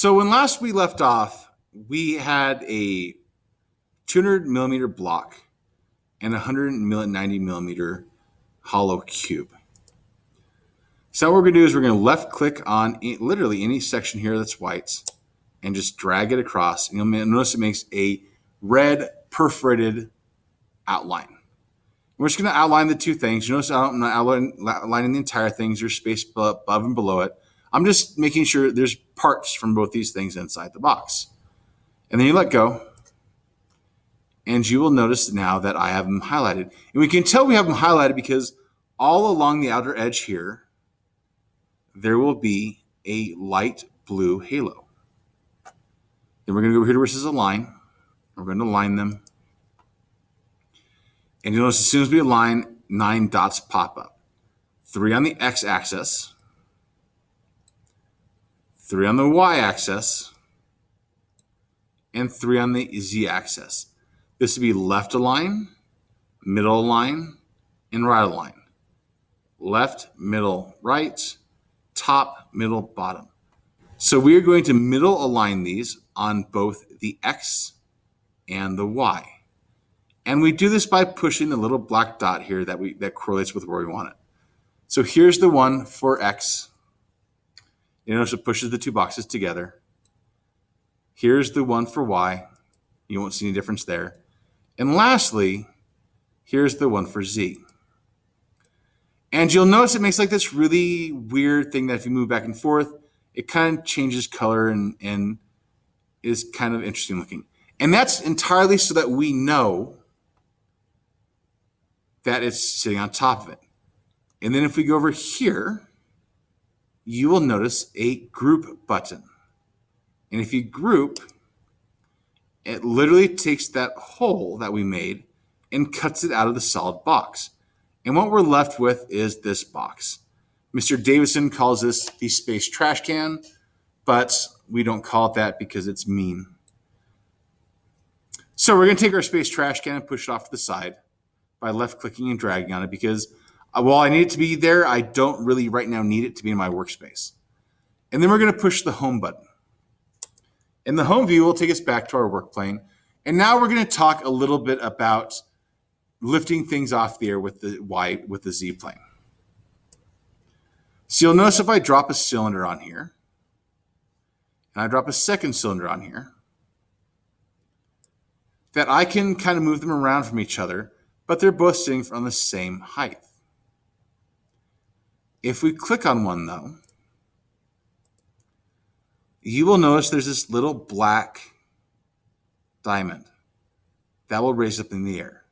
So when last we left off, we had a 200 millimeter block and a 190 millimeter hollow cube. So what we're going to do is we're going to left click on literally any section here that's white and just drag it across. And you'll notice it makes a red perforated outline. We're just going to outline the two things. You notice I'm not outlining the entire things. There's space above and below it. I'm just making sure there's parts from both these things inside the box. And then you let go. And you will notice now that I have them highlighted. And we can tell we have them highlighted because all along the outer edge here, there will be a light blue halo. Then we're going to go over here to where it says align. We're going to align them. And you'll notice as soon as we align, 9 dots pop up. 3 on the x-axis, 3 on the y-axis, and 3 on the z-axis. This would be left align, middle align, and right align. Left, middle, right, top, middle, bottom. So we are going to middle align these on both the x and the y. And we do this by pushing the little black dot here that correlates with where we want it. So here's the one for x. You notice it pushes the two boxes together. Here's the one for y. You won't see any difference there. And lastly, here's the one for z. And you'll notice it makes like this really weird thing that if you move back and forth, it kind of changes color and is kind of interesting looking. And that's entirely so that we know that it's sitting on top of it. And then if we go over here, you will notice a group button. And if you group, it literally takes that hole that we made and cuts it out of the solid box. And what we're left with is this box. Mr. Davidson calls this the space trash can, but we don't call it that because it's mean. So we're going to take our space trash can and push it off to the side by left clicking and dragging on it because while I need it to be there, I don't really right now need it to be in my workspace. And then we're going to push the home button. And the home view will take us back to our work plane. And now we're going to talk a little bit about lifting things off the air with the Z plane. So you'll notice if I drop a cylinder on here, and I drop a second cylinder on here, that I can kind of move them around from each other, but they're both sitting on the same height. If we click on one though, you will notice there's this little black diamond that will raise up in the air.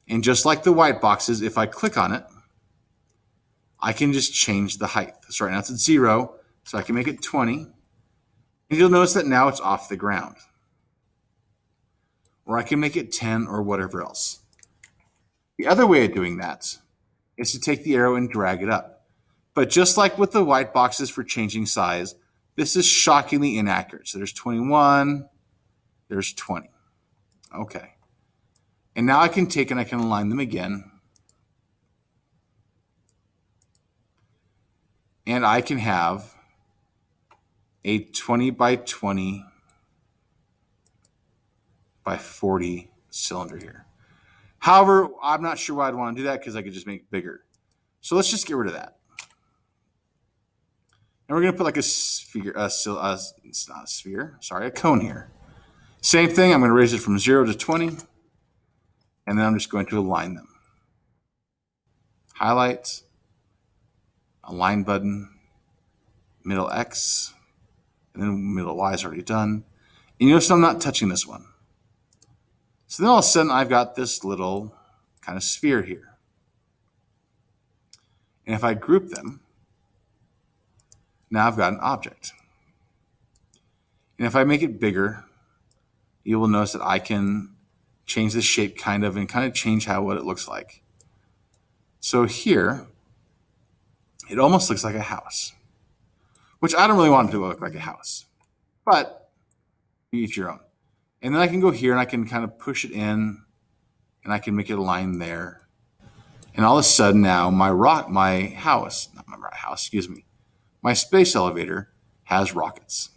And just like the white boxes, if I click on it, I can just change the height. So right now it's at 0, so I can make it 20. And you'll notice that now it's off the ground. Or I can make it 10 or whatever else. The other way of doing that is to take the arrow and drag it up. But just like with the white boxes for changing size, this is shockingly inaccurate. So there's 21, there's 20. Okay. And now I can take and I can align them again. And I can have a 20 by 20 by 40 cylinder here. However, I'm not sure why I'd want to do that because I could just make it bigger. So let's just get rid of that. And we're going to put like a sphere, it's not a sphere, sorry, a cone here. Same thing, I'm going to raise it from 0 to 20. And then I'm just going to align them. Highlight, align button, middle X, and then middle Y is already done. And you notice I'm not touching this one. So then all of a sudden I've got this little kind of sphere here. And if I group them, now I've got an object. And if I make it bigger, you will notice that I can change the shape kind of change what it looks like. So here, it almost looks like a house, which I don't really want it to look like a house, but you each your own. And then I can go here and I can kind of push it in and I can make it align there. And all of a sudden now my space elevator has rockets.